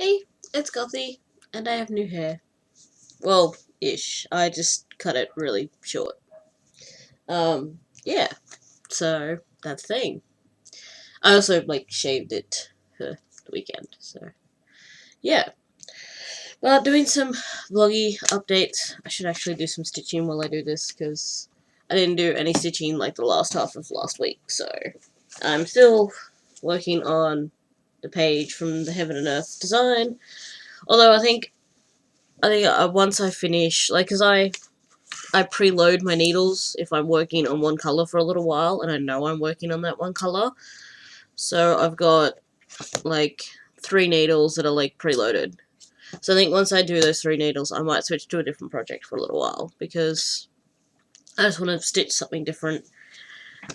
Hey, it's Gothy, and I have new hair. Well, ish. I just cut it really short. Yeah, so that's the thing. I also, shaved it for the weekend, so yeah. But doing some vloggy updates. I should actually do some stitching while I do this, because I didn't do any stitching like the last half of last week, so I'm still working on the page from the Heaven and Earth design. Although I think once I finish, because I preload my needles if I'm working on one colour for a little while, and I know I'm working on that one colour. So I've got, like, 3 needles that are, preloaded. So I think once I do those 3 needles, I might switch to a different project for a little while, because I just want to stitch something different.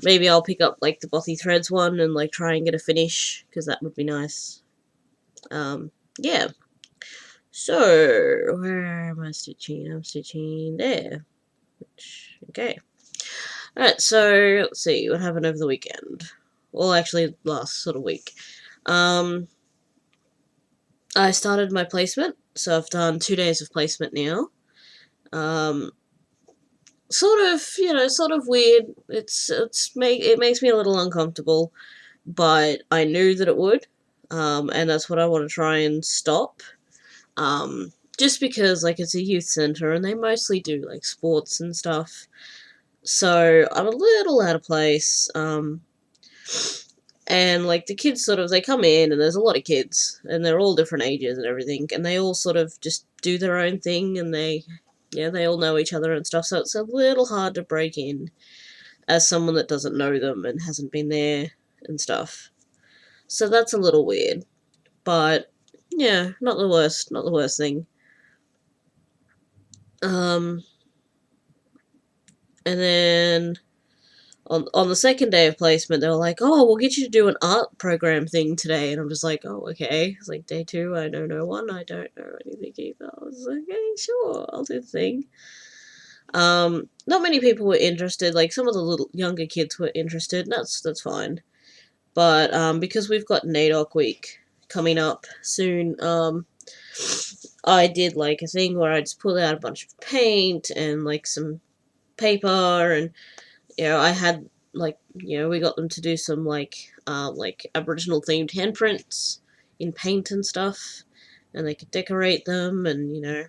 Maybe I'll pick up, the Bothy Threads one and, try and get a finish, because that would be nice. Yeah. So, where am I stitching? I'm stitching there. Okay. Alright, so let's see what happened over the weekend. Well, actually, last sort of week. Um, I started my placement, so I've done 2 days of placement now. Um, sort of weird. It makes me a little uncomfortable, but I knew that it would, and that's what I want to try and stop. Just because it's a youth center and they mostly do sports and stuff, so I'm a little out of place. And the kids they come in, and there's a lot of kids, and they're all different ages and everything, and they all sort of just do their own thing, and they all know each other and stuff, so it's a little hard to break in as someone that doesn't know them and hasn't been there and stuff. So that's a little weird, but yeah, not the worst thing. Um, and then on the second day of placement, they were like, "Oh, we'll get you to do an art program thing today," and I'm just like, "Oh, okay." It's like day 2. I know no one. I don't know anything either. I was like, "Okay, sure, I'll do the thing." Not many people were interested. Like some of the little younger kids were interested. And that's fine. But because we've got NAIDOC week coming up soon, I did a thing where I just pulled out a bunch of paint and some paper, and I had we got them to do some Aboriginal themed handprints in paint and stuff, and they could decorate them, and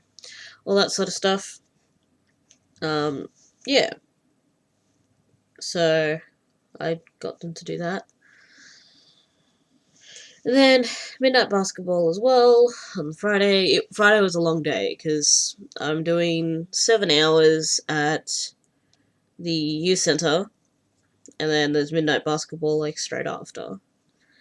all that sort of stuff. Um, yeah, so I got them to do that. And then midnight basketball as well on Friday. Friday was a long day because I'm doing 7 hours at the youth center, and then there's midnight basketball straight after.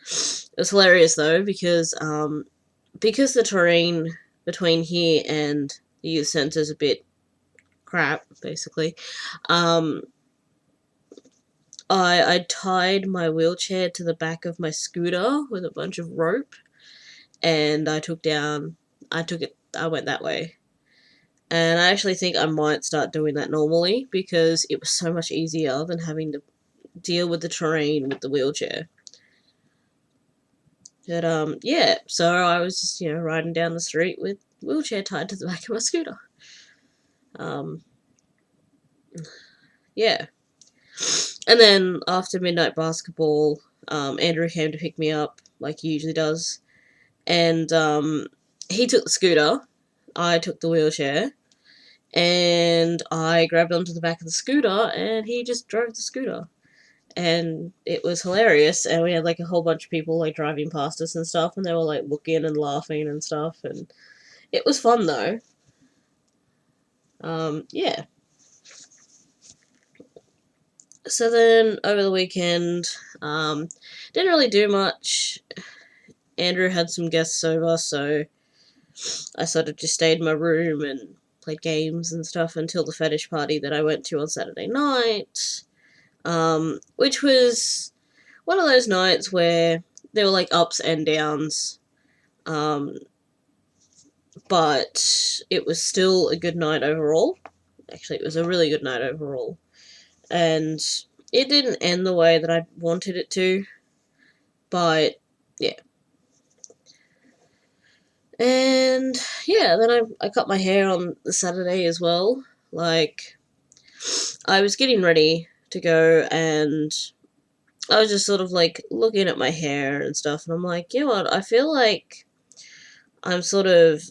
It was hilarious though because the terrain between here and the youth centre is a bit crap, basically. Um, I tied my wheelchair to the back of my scooter with a bunch of rope, and I went that way. And I actually think I might start doing that normally because it was so much easier than having to deal with the terrain with the wheelchair. But yeah, so I was just riding down the street with wheelchair tied to the back of my scooter. Um, yeah, and then after midnight basketball, Andrew came to pick me up like he usually does, and he took the scooter, I took the wheelchair, and I grabbed onto the back of the scooter, and he just drove the scooter. And it was hilarious, and we had a whole bunch of people driving past us and stuff, and they were looking and laughing and stuff, and it was fun though. Yeah. So then over the weekend, didn't really do much. Andrew had some guests over, so I sort of just stayed in my room and played games and stuff until the fetish party that I went to on Saturday night. Which was one of those nights where there were ups and downs. Um, but it was still a good night overall. Actually, it was a really good night overall. And it didn't end the way that I wanted it to, but yeah. And yeah, then I cut my hair on the Saturday as well. Like, I was getting ready to go, and I was just sort of like looking at my hair and stuff, and I'm like, you know what? I feel like I'm sort of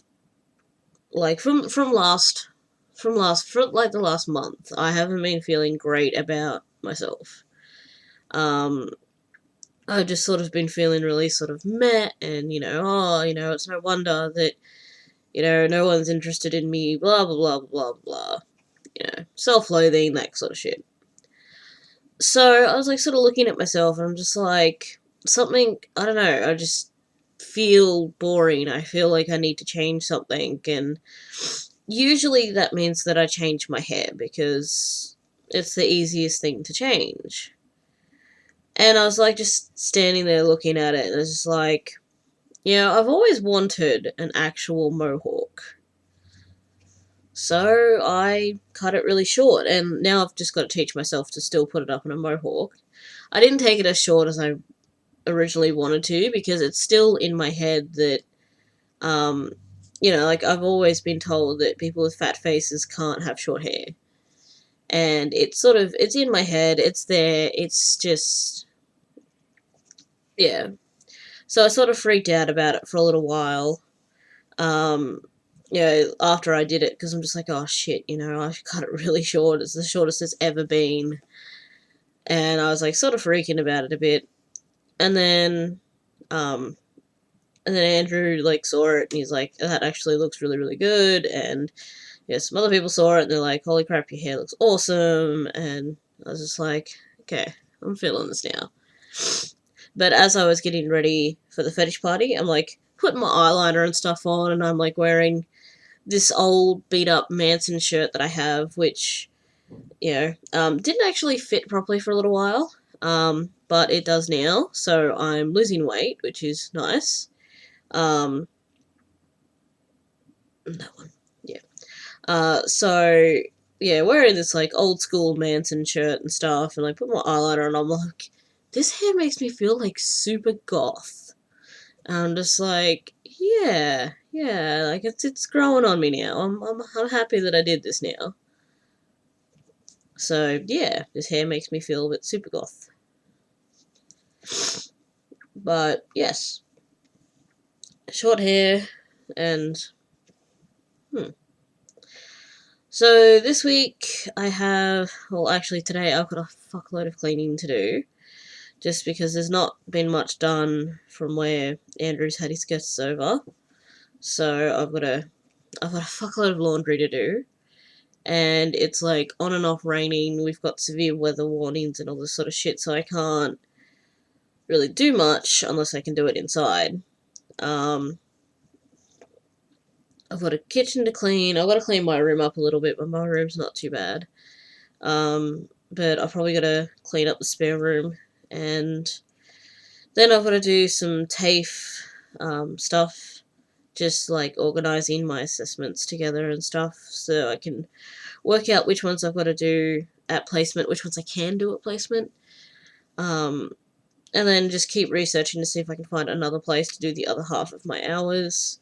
like from like the last month. I haven't been feeling great about myself. Um, I've just sort of been feeling really sort of meh, and it's no wonder that no one's interested in me. Blah blah blah blah blah. Self-loathing, that sort of shit. So I was like sort of looking at myself, and I'm just like, something, I don't know, I just feel boring. I feel like I need to change something, and usually that means that I change my hair because it's the easiest thing to change. And I was like just standing there looking at it, and it's just like, I've always wanted an actual mohawk. So I cut it really short, and now I've just got to teach myself to still put it up in a mohawk. I didn't take it as short as I originally wanted to because it's still in my head that, um, like I've always been told that people with fat faces can't have short hair. And it's in my head, it's there, it's just, yeah. So I sort of freaked out about it for a little while, um, after I did it, because I'm just like, oh shit, I cut it really short, it's the shortest it's ever been. And I was like sort of freaking about it a bit. And then, um, and then Andrew like saw it, and he's like, that actually looks really, really good. And yeah, some other people saw it, and they're like, holy crap, your hair looks awesome. And I was just like, okay, I'm feeling this now. But as I was getting ready for the fetish party, I'm like putting my eyeliner and stuff on, and I'm like wearing this old beat up Manson shirt that I have, which, didn't actually fit properly for a little while. But it does now, so I'm losing weight, which is nice. Um, that one, yeah. So yeah, wearing this like old school Manson shirt and stuff, and like put my eyeliner on, I'm like, this hair makes me feel like super goth. And I'm just like, yeah, yeah, like it's growing on me now. I'm happy that I did this now. So yeah, this hair makes me feel a bit super goth. But yes, short hair, and hmm. So this week I have, well, actually today I've got a fuckload of cleaning to do, just because there's not been much done from where Andrew's had his guests over. So I've got a fuckload of laundry to do, and it's like on and off raining. We've got severe weather warnings and all this sort of shit, so I can't really do much unless I can do it inside. Um, I've got a kitchen to clean. I've got to clean my room up a little bit, but my room's not too bad. But I've probably got to clean up the spare room, and then I've got to do some TAFE stuff, just like organising my assessments together and stuff, so I can work out which ones I've got to do at placement, which ones I can do at placement, um, and then just keep researching to see if I can find another place to do the other half of my hours.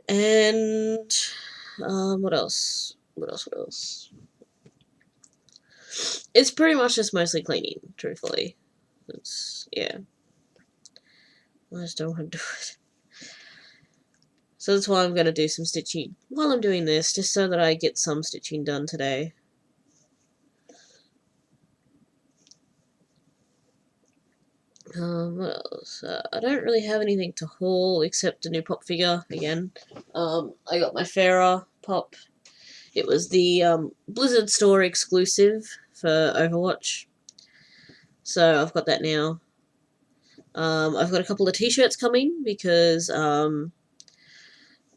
And what else? What else? What else? It's pretty much just mostly cleaning, truthfully. Yeah. I just don't want to do it. So that's why I'm going to do some stitching while I'm doing this, just so that I get some stitching done today. What else? I don't really have anything to haul except a new pop figure again. I got my Pharah pop. It was the Blizzard store exclusive for Overwatch. So I've got that now. I've got a couple of t-shirts coming because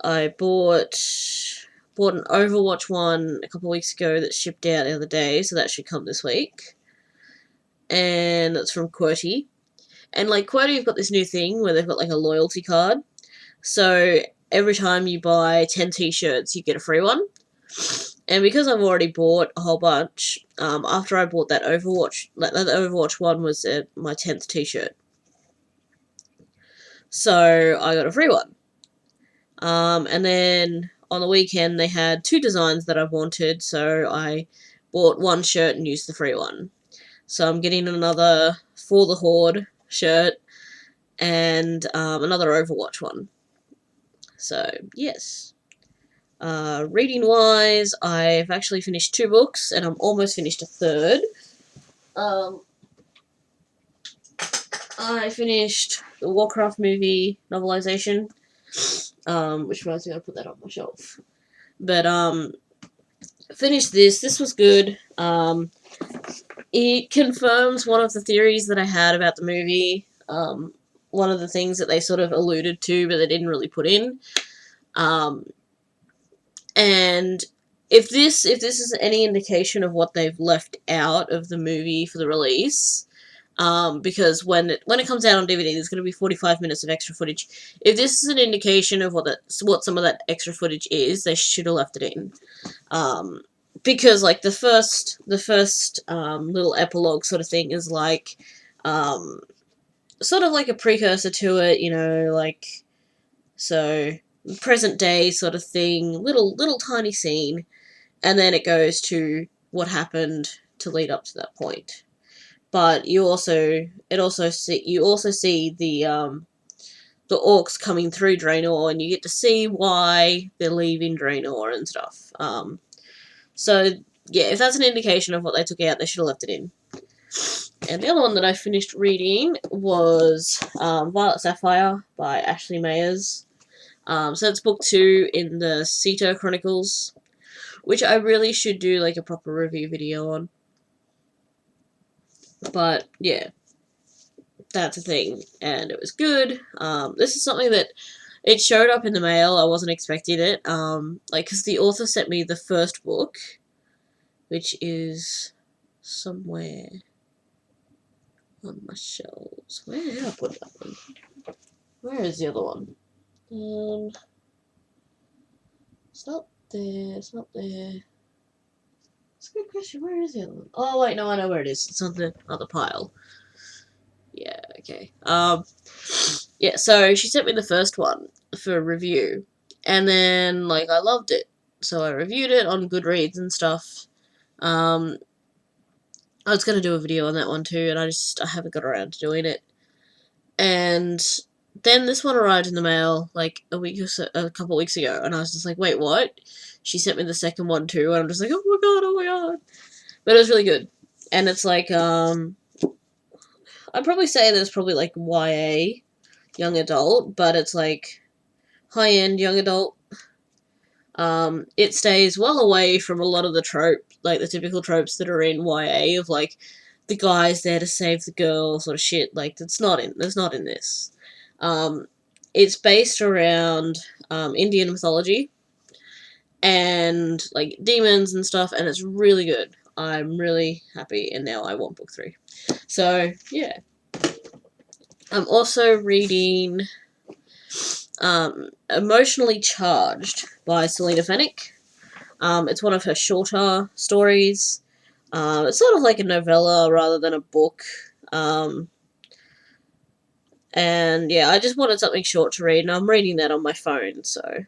I bought an Overwatch one a couple of weeks ago that shipped out the other day, so that should come this week. And it's from QWERTY. And like QWERTY have got this new thing where they've got like a loyalty card. So every time you buy 10 t-shirts, you get a free one. And because I've already bought a whole bunch, after I bought that Overwatch one was my 10th t-shirt. So I got a free one. And then on the weekend they had 2 designs that I wanted, so I bought 1 shirt and used the free one. So I'm getting another For the Horde shirt and another Overwatch one. So, yes. Reading wise, I've actually finished 2 books and I'm almost finished a third. I finished the Warcraft movie novelization, which reminds me I put that on my shelf. But finished this. This was good. It confirms one of the theories that I had about the movie. One of the things that they sort of alluded to, but they didn't really put in. And if this is any indication of what they've left out of the movie for the release, because when it comes out on DVD, there's going to be 45 minutes of extra footage. If this is an indication of what some of that extra footage is, they should have left it in. Because like the first little epilogue sort of thing is like sort of like a precursor to it, you know, like so present day sort of thing, little tiny scene, and then it goes to what happened to lead up to that point. But you also see the orcs coming through Draenor, and you get to see why they're leaving Draenor and stuff. So yeah, if that's an indication of what they took out, they should have left it in. And the other one that I finished reading was Violet Sapphire by Ashley Mayers. So it's book 2 in the Sita Chronicles, which I really should do like a proper review video on. But yeah, that's a thing, and it was good. This is something that it showed up in the mail. I wasn't expecting it. Like, because the author sent me the first book, which is somewhere on my shelves. Where did I put that one? Where is the other one? It's not there. It's not there. It's a good question. Where is the other one? Oh wait, no, I know where it is. It's on the other pile. Yeah. Okay. Yeah. So she sent me the first one for review, and then like I loved it, so I reviewed it on Goodreads and stuff. I was gonna do a video on that one too, and I haven't got around to doing it. And then this one arrived in the mail like a couple weeks ago, and I was just like, wait, what? She sent me the second one too, and I'm just like, oh my god. But it was really good. And it's like, I'd probably say that it's probably like YA, young adult, but it's like high-end young adult. It stays well away from a lot of the like the typical tropes that are in YA of like the guy's there to save the girl sort of shit. Like that's not in this. It's based around Indian mythology and like demons and stuff, and it's really good. I'm really happy, and now I want book 3. So yeah, I'm also reading Emotionally Charged by Selena Fennick. It's one of her shorter stories. It's sort of like a novella rather than a book. And yeah, I just wanted something short to read, and I'm reading that on my phone, so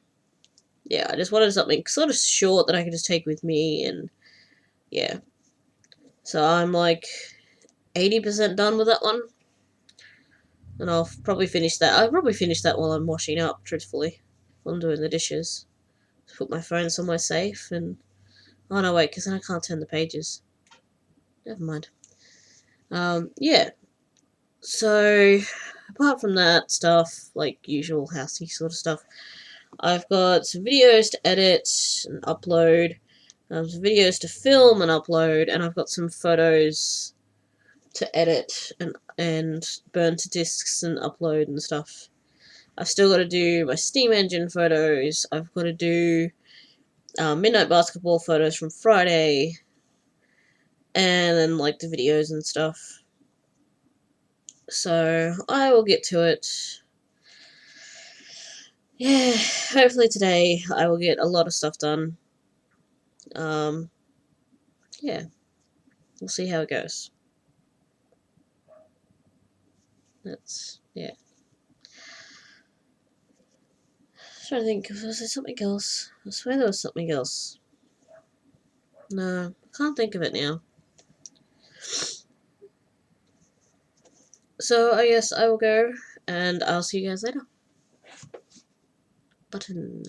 yeah, I just wanted something sort of short that I could just take with me, and yeah. So I'm like 80% done with that one, and I'll probably finish that. I'll probably finish that while I'm washing up, truthfully, while I'm doing the dishes. Put my phone somewhere safe, and oh no, wait, because then I can't turn the pages. Never mind. Yeah. So, apart from that stuff, like usual housey sort of stuff, I've got some videos to edit and upload, some videos to film and upload, and I've got some photos to edit and burn to discs and upload and stuff. I've still got to do my Steam Engine photos. I've got to do Midnight Basketball photos from Friday, and then like the videos and stuff. So I will get to it. Yeah, hopefully today I will get a lot of stuff done. Yeah, we'll see how it goes. Yeah. trying to think, was there something else? I swear there was something else. No, I can't think of it now. So I guess I will go, and I'll see you guys later. Button.